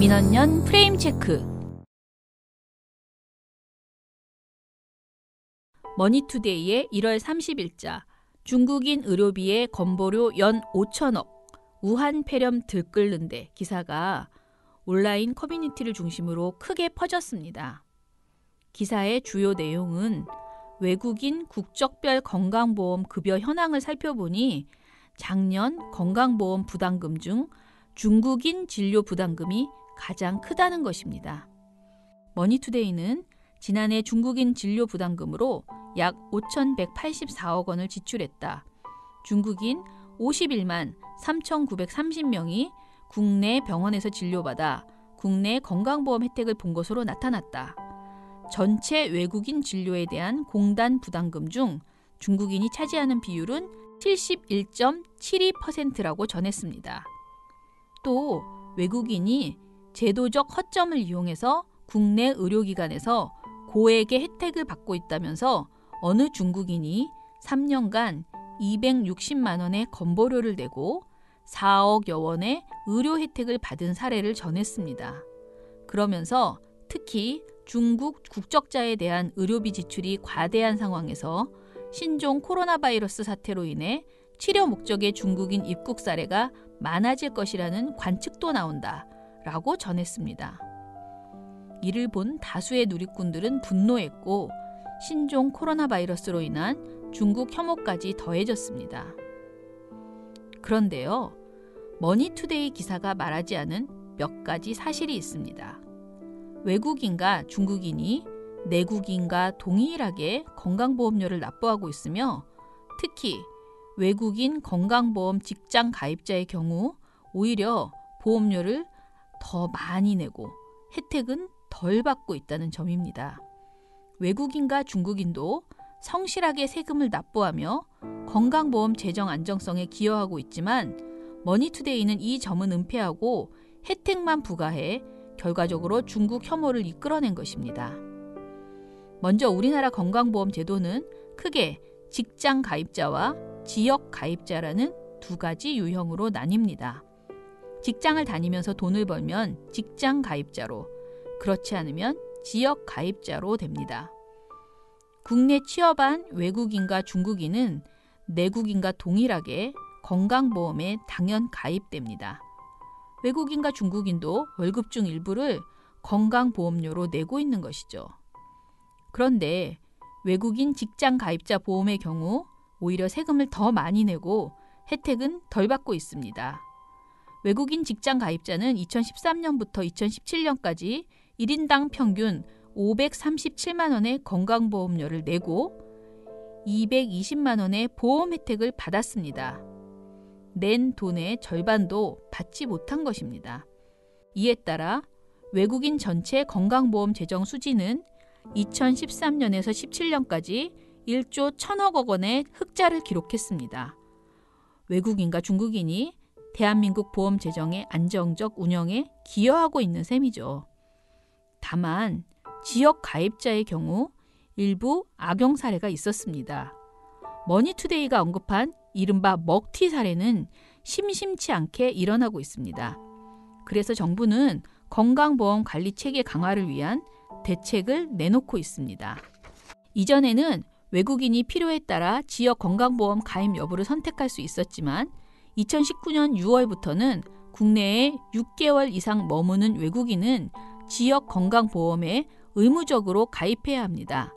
민원연 프레임 체크. 머니투데이의 1월 30일자 중국인 의료비의 건보료 연 5천억, 우한 폐렴 들끓는데 기사가 온라인 커뮤니티를 중심으로 크게 퍼졌습니다. 기사의 주요 내용은 외국인 국적별 건강보험 급여 현황을 살펴보니 작년 건강보험 부담금 중 중국인 진료 부담금이 가장 크다는 것입니다. 머니투데이는 지난해 중국인 진료 부담금으로 약 5,184억 원을 지출했다. 중국인 51만 3,930명이 국내 병원에서 진료받아 국내 건강보험 혜택을 본 것으로 나타났다. 전체 외국인 진료에 대한 공단 부담금 중 중국인이 차지하는 비율은 71.72%라고 전했습니다. 또 외국인이 제도적 허점을 이용해서 국내 의료기관에서 고액의 혜택을 받고 있다면서 어느 중국인이 3년간 260만 원의 건보료를 내고 4억여 원의 의료 혜택을 받은 사례를 전했습니다. 그러면서 특히 중국 국적자에 대한 의료비 지출이 과대한 상황에서 신종 코로나 바이러스 사태로 인해 치료 목적의 중국인 입국 사례가 많아질 것이라는 관측도 나온다 라고 전했습니다. 이를 본 다수의 누리꾼들은 분노했고 신종 코로나 바이러스로 인한 중국 혐오까지 더해졌습니다. 그런데요, 머니투데이 기사가 말하지 않은 몇 가지 사실이 있습니다. 외국인과 중국인이 내국인과 동일하게 건강보험료를 납부하고 있으며 특히 외국인 건강보험 직장 가입자의 경우 오히려 보험료를 더 많이 내고 혜택은 덜 받고 있다는 점입니다. 외국인과 중국인도 성실하게 세금을 납부하며 건강보험 재정 안정성에 기여하고 있지만 머니투데이는 이 점은 은폐하고 혜택만 부과해 결과적으로 중국 혐오를 이끌어낸 것입니다. 먼저 우리나라 건강보험 제도는 크게 직장 가입자와 지역 가입자라는 두 가지 유형으로 나뉩니다. 직장을 다니면서 돈을 벌면 직장 가입자로, 그렇지 않으면 지역 가입자로 됩니다. 국내 취업한 외국인과 중국인은 내국인과 동일하게 건강보험에 당연 가입됩니다. 외국인과 중국인도 월급 중 일부를 건강보험료로 내고 있는 것이죠. 그런데 외국인 직장 가입자 보험의 경우 오히려 세금을 더 많이 내고 혜택은 덜 받고 있습니다. 외국인 직장 가입자는 2013년부터 2017년까지 1인당 평균 537만 원의 건강보험료를 내고 220만 원의 보험 혜택을 받았습니다. 낸 돈의 절반도 받지 못한 것입니다. 이에 따라 외국인 전체 건강보험 재정 수지는 2013년에서 17년까지 1조 1,000억 원의 흑자를 기록했습니다. 외국인과 중국인이 대한민국 보험 재정의 안정적 운영에 기여하고 있는 셈이죠. 다만 지역 가입자의 경우 일부 악용 사례가 있었습니다. 머니투데이가 언급한 이른바 먹튀 사례는 심심치 않게 일어나고 있습니다. 그래서 정부는 건강보험 관리 체계 강화를 위한 대책을 내놓고 있습니다. 이전에는 외국인이 필요에 따라 지역 건강보험 가입 여부를 선택할 수 있었지만 2019년 6월부터는 국내에 6개월 이상 머무는 외국인은 지역 건강보험에 의무적으로 가입해야 합니다.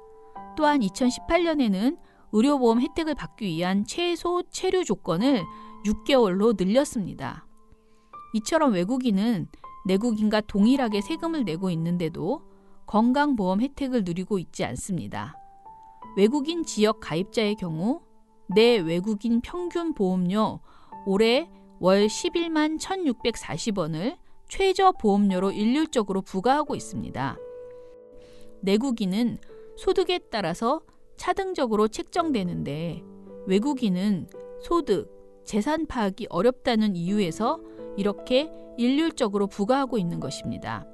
또한 2018년에는 의료보험 혜택을 받기 위한 최소 체류 조건을 6개월로 늘렸습니다. 이처럼 외국인은 내국인과 동일하게 세금을 내고 있는데도 건강보험 혜택을 누리고 있지 않습니다. 외국인 지역 가입자의 경우 내 외국인 평균 보험료 올해 월 11만 1,640원을 최저 보험료로 일률적으로 부과하고 있습니다. 내국인은 소득에 따라서 차등적으로 책정되는데 외국인은 소득, 재산 파악이 어렵다는 이유에서 이렇게 일률적으로 부과하고 있는 것입니다.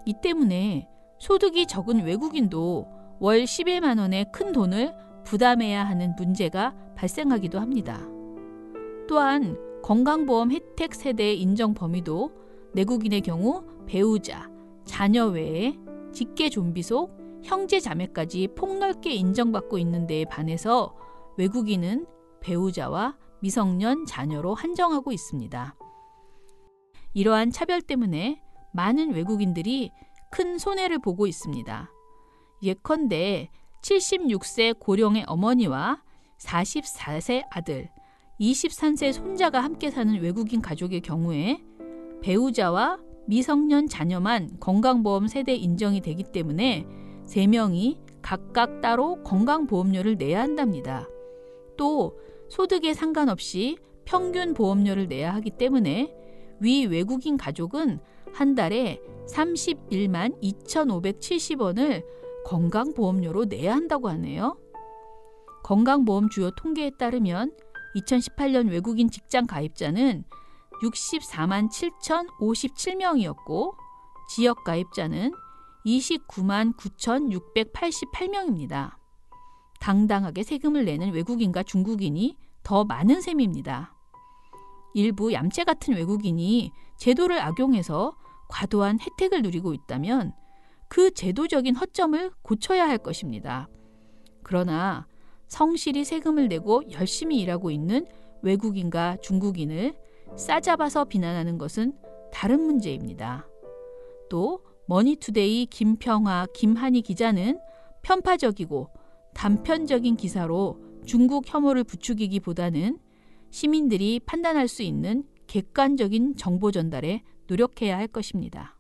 이 때문에 소득이 적은 외국인도 월 11만 원의 큰 돈을 부담해야 하는 문제가 발생하기도 합니다. 또한 건강보험 혜택 세대의 인정 범위도 내국인의 경우 배우자, 자녀 외에 직계 좀비 속 형제 자매까지 폭넓게 인정받고 있는 데에 반해서 외국인은 배우자와 미성년 자녀로 한정하고 있습니다. 이러한 차별 때문에 많은 외국인들이 큰 손해를 보고 있습니다. 예컨대 76세 고령의 어머니와 44세 아들, 23세 손자가 함께 사는 외국인 가족의 경우에 배우자와 미성년 자녀만 건강보험 세대 인정이 되기 때문에 3명이 각각 따로 건강보험료를 내야 한답니다. 또 소득에 상관없이 평균 보험료를 내야 하기 때문에 위 외국인 가족은 한 달에 31만 2,570원을 건강보험료로 내야 한다고 하네요. 건강보험 주요 통계에 따르면 2018년 외국인 직장 가입자는 64만 7,057명이었고 지역 가입자는 29만 9,688명입니다. 당당하게 세금을 내는 외국인과 중국인이 더 많은 셈입니다. 일부 얌체 같은 외국인이 제도를 악용해서 과도한 혜택을 누리고 있다면 그 제도적인 허점을 고쳐야 할 것입니다. 그러나 성실히 세금을 내고 열심히 일하고 있는 외국인과 중국인을 싸잡아서 비난하는 것은 다른 문제입니다. 또 머니투데이 김평화, 김한희 기자는 편파적이고 단편적인 기사로 중국 혐오를 부추기기보다는 시민들이 판단할 수 있는 객관적인 정보 전달에 노력해야 할 것입니다.